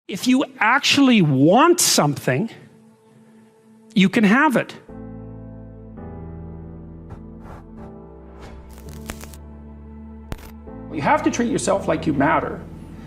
If you actually want something, you can have it. You have to treat yourself like you matter,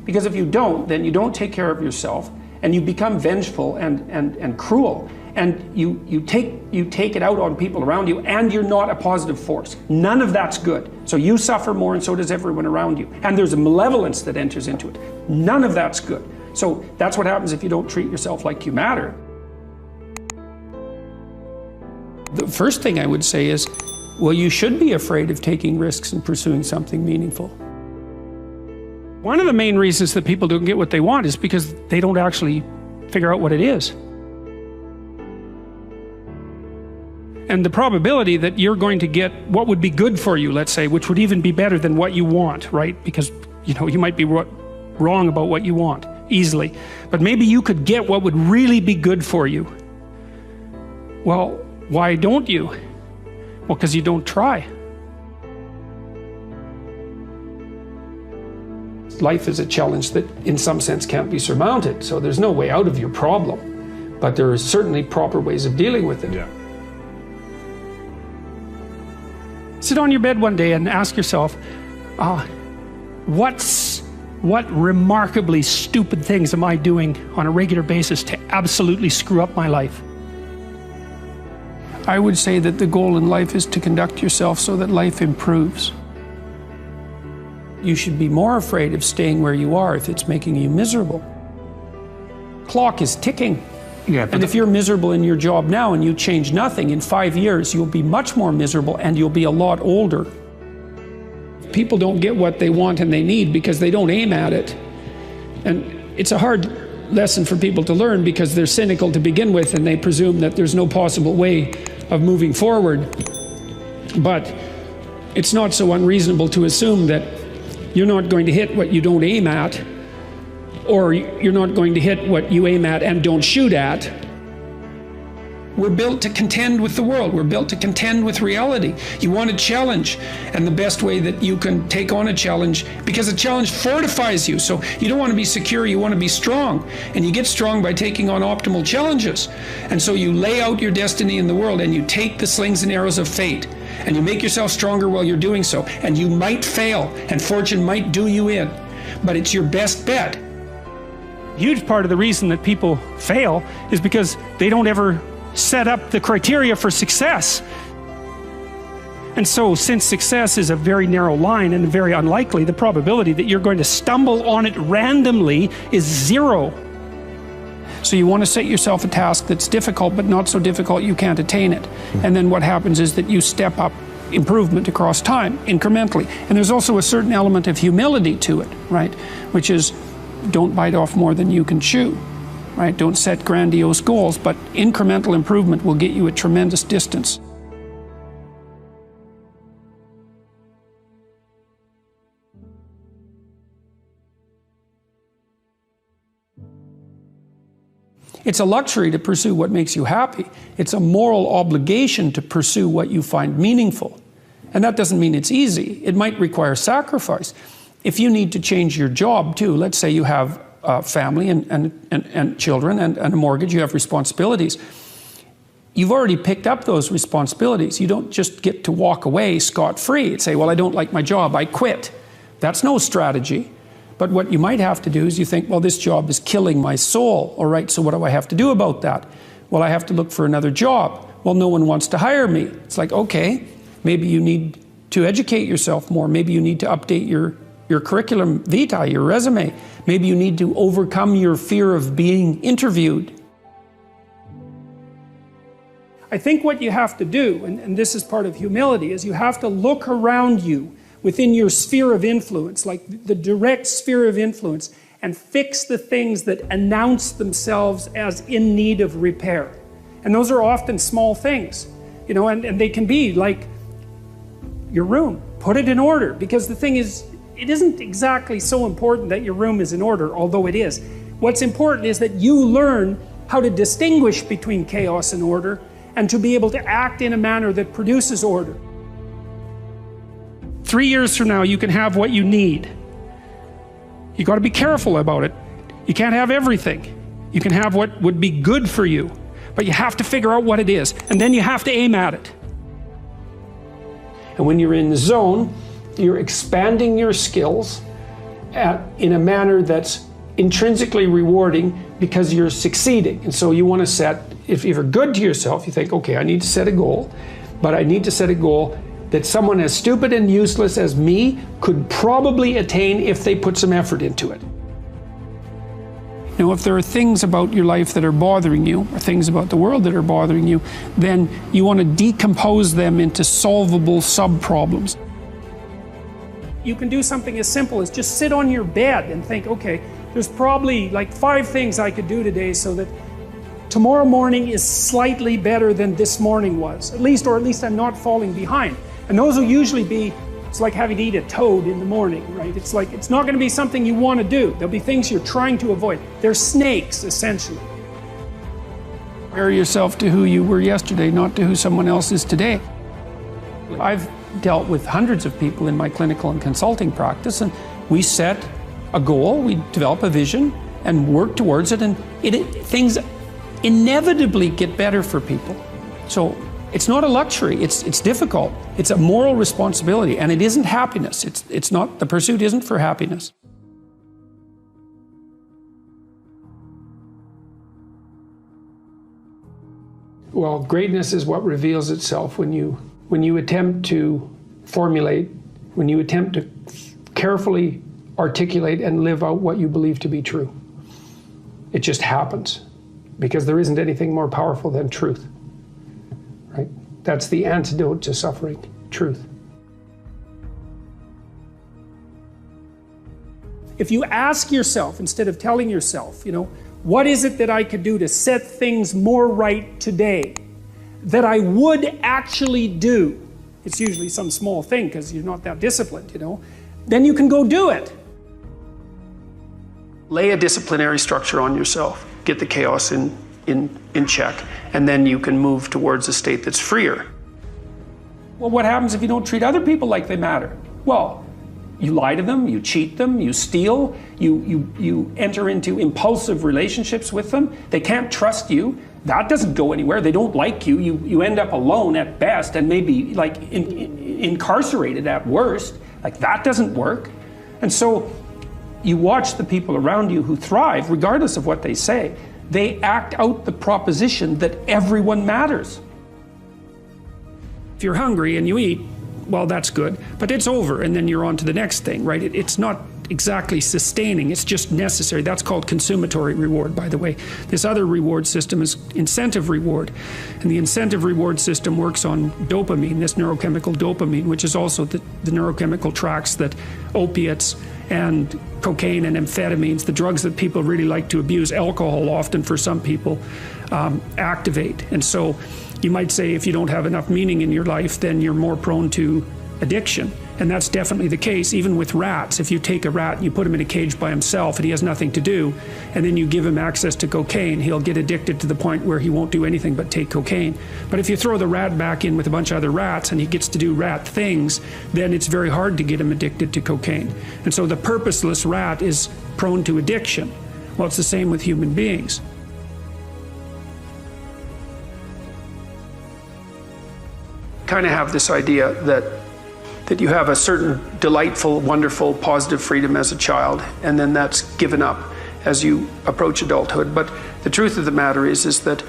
because if you don't, then you don't take care of yourself, and you become vengeful and cruel, and you take it out on people around you, and you're not a positive force. None of that's good. So you suffer more, and so does everyone around you. And there's a malevolence that enters into it. None of that's good. So that's what happens if you don't treat yourself like you matter. The first thing I would say is, well, you should be afraid of taking risks and pursuing something meaningful. One of the main reasons that people don't get what they want is because they don't actually figure out what it is. And the probability that you're going to get what would be good for you, let's say, which would even be better than what you want, right? Because, you know, you might be wrong about what you want easily, but maybe you could get what would really be good for you. Well, why don't you? Well, because you don't try. Life is a challenge that in some sense can't be surmounted, so there's no way out of your problem, but there are certainly proper ways of dealing with it. Yeah. Sit on your bed one day and ask yourself, what remarkably stupid things am I doing on a regular basis to absolutely screw up my life? I would say that the goal in life is to conduct yourself so that life improves. You should be more afraid of staying where you are if it's making you miserable. Clock is ticking. Yeah, and if you're miserable in your job now and you change nothing, in 5 years you'll be much more miserable and you'll be a lot older. People don't get what they want and they need because they don't aim at it. And it's a hard lesson for people to learn because they're cynical to begin with and they presume that there's no possible way of moving forward. But it's not so unreasonable to assume that you're not going to hit what you don't aim at, or you're not going to hit what you aim at and don't shoot at. We're built to contend with the world. We're built to contend with reality. You want a challenge, and the best way that you can take on a challenge, because a challenge fortifies you. So you don't want to be secure, you want to be strong. And you get strong by taking on optimal challenges. And so you lay out your destiny in the world, and you take the slings and arrows of fate, and you make yourself stronger while you're doing so. And you might fail, and fortune might do you in, but it's your best bet. A huge part of the reason that people fail is because they don't ever set up the criteria for success. And so since success is a very narrow line and very unlikely, the probability that you're going to stumble on it randomly is zero. So you want to set yourself a task that's difficult, but not so difficult you can't attain it. And then what happens is that you step up improvement across time, incrementally. And there's also a certain element of humility to it, right? Which is, don't bite off more than you can chew. Right? Don't set grandiose goals, but incremental improvement will get you a tremendous distance. It's a luxury to pursue what makes you happy. It's a moral obligation to pursue what you find meaningful. And that doesn't mean it's easy. It might require sacrifice. If you need to change your job too, let's say you have family and children and a mortgage, you have responsibilities. You've already picked up those responsibilities. You don't just get to walk away scot-free and say, well, I don't like my job, I quit. That's no strategy. But what you might have to do is you think, well, this job is killing my soul. All right, so what do I have to do about that? Well, I have to look for another job. Well, no one wants to hire me. It's like, okay, maybe you need to educate yourself more. Maybe you need to update your curriculum vitae, your resume. Maybe you need to overcome your fear of being interviewed. I think what you have to do, and this is part of humility, is you have to look around you within your sphere of influence, like the direct sphere of influence, and fix the things that announce themselves as in need of repair. And those are often small things, you know, and they can be like your room. Put it in order, because the thing is, it isn't exactly so important that your room is in order, although it is. What's important is that you learn how to distinguish between chaos and order, and to be able to act in a manner that produces order. 3 years from now, you can have what you need. You got to be careful about it. You can't have everything. You can have what would be good for you, but you have to figure out what it is, and then you have to aim at it. And when you're in the zone, you're expanding your skills in a manner that's intrinsically rewarding because you're succeeding. And so you want to set, if you're good to yourself, you think, okay, I need to set a goal, but I need to set a goal that someone as stupid and useless as me could probably attain if they put some effort into it. Now, if there are things about your life that are bothering you, or things about the world that are bothering you, then you want to decompose them into solvable sub-problems. You can do something as simple as just sit on your bed and think, okay, there's probably like 5 things I could do today so that tomorrow morning is slightly better than this morning was, or at least I'm not falling behind. And those will usually be, it's like having to eat a toad in the morning, right? It's like, it's not going to be something you want to do. There'll be things you're trying to avoid. They're snakes, essentially. Compare yourself to who you were yesterday, not to who someone else is today. I've dealt with hundreds of people in my clinical and consulting practice, and we set a goal, we develop a vision, and work towards it, and things inevitably get better for people. So it's not a luxury, it's difficult. It's a moral responsibility, and it isn't happiness. It's not, the pursuit isn't for happiness. Well, greatness is what reveals itself when you attempt to formulate, when you attempt to carefully articulate and live out what you believe to be true. It just happens, because there isn't anything more powerful than truth. Right? That's the antidote to suffering, truth. If you ask yourself, instead of telling yourself, what is it that I could do to set things more right today that I would actually do? It's usually some small thing because you're not that disciplined, Then you can go do it. Lay a disciplinary structure on yourself. Get the chaos in check, and then you can move towards a state that's freer. Well, what happens if you don't treat other people like they matter? Well, you lie to them, you cheat them, you steal, you enter into impulsive relationships with them. They can't trust you. That doesn't go anywhere. They don't like you. You end up alone at best, and maybe like incarcerated at worst. Like, that doesn't work. And so you watch the people around you who thrive, regardless of what they say. They act out the proposition that everyone matters. If you're hungry and you eat, well, that's good, but it's over, and then you're on to the next thing, right? It's not exactly sustaining, it's just necessary. That's called consumatory reward, by the way. This other reward system is incentive reward, and the incentive reward system works on dopamine, this neurochemical dopamine, which is also the neurochemical tracks that opiates and cocaine and amphetamines, the drugs that people really like to abuse, alcohol often for some people, activate. And so you might say if you don't have enough meaning in your life, then you're more prone to addiction. And that's definitely the case, even with rats. If you take a rat and you put him in a cage by himself and he has nothing to do, and then you give him access to cocaine, he'll get addicted to the point where he won't do anything but take cocaine. But if you throw the rat back in with a bunch of other rats and he gets to do rat things, then it's very hard to get him addicted to cocaine. And so the purposeless rat is prone to addiction. Well, it's the same with human beings. Kind of have this idea that you have a certain delightful, wonderful, positive freedom as a child, and then that's given up as you approach adulthood. But the truth of the matter is that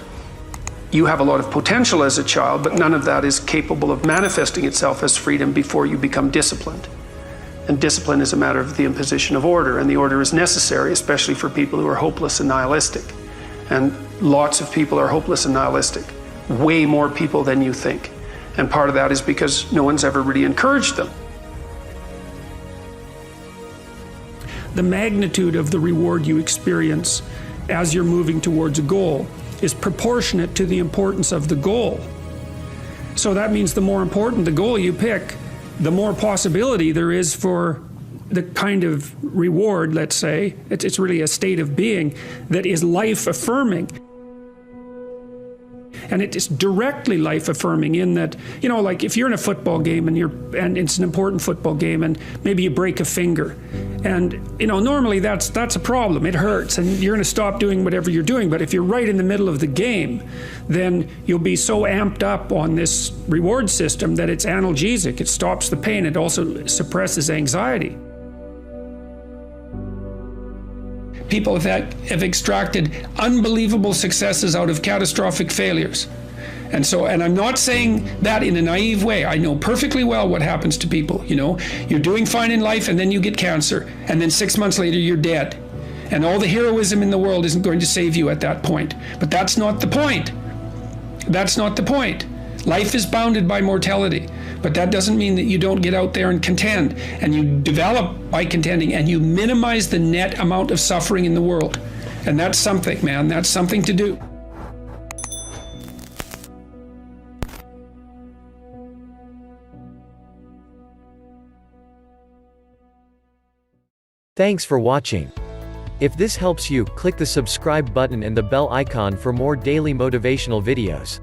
you have a lot of potential as a child, but none of that is capable of manifesting itself as freedom before you become disciplined. And discipline is a matter of the imposition of order, and the order is necessary, especially for people who are hopeless and nihilistic. And lots of people are hopeless and nihilistic, way more people than you think. And part of that is because no one's ever really encouraged them. The magnitude of the reward you experience as you're moving towards a goal is proportionate to the importance of the goal. So that means the more important the goal you pick, the more possibility there is for the kind of reward, let's say, it's really a state of being that is life-affirming. And it is directly life-affirming in that, like if you're in a football game and it's an important football game and maybe you break a finger And normally that's a problem. It hurts, and you're going to stop doing whatever you're doing. But if you're right in the middle of the game, then you'll be so amped up on this reward system that it's analgesic. It stops the pain. It also suppresses anxiety. People that have extracted unbelievable successes out of catastrophic failures. And I'm not saying that in a naive way. I know perfectly well what happens to people. You're doing fine in life, and then you get cancer, and then 6 months later you're dead. And all the heroism in the world isn't going to save you at that point. But that's not the point. That's not the point. Life is bounded by mortality, but that doesn't mean that you don't get out there and contend, and you develop by contending, and you minimize the net amount of suffering in the world. And that's something, man. That's something to do. Thanks for watching. If this helps you, click the subscribe button and the bell icon for more daily motivational videos.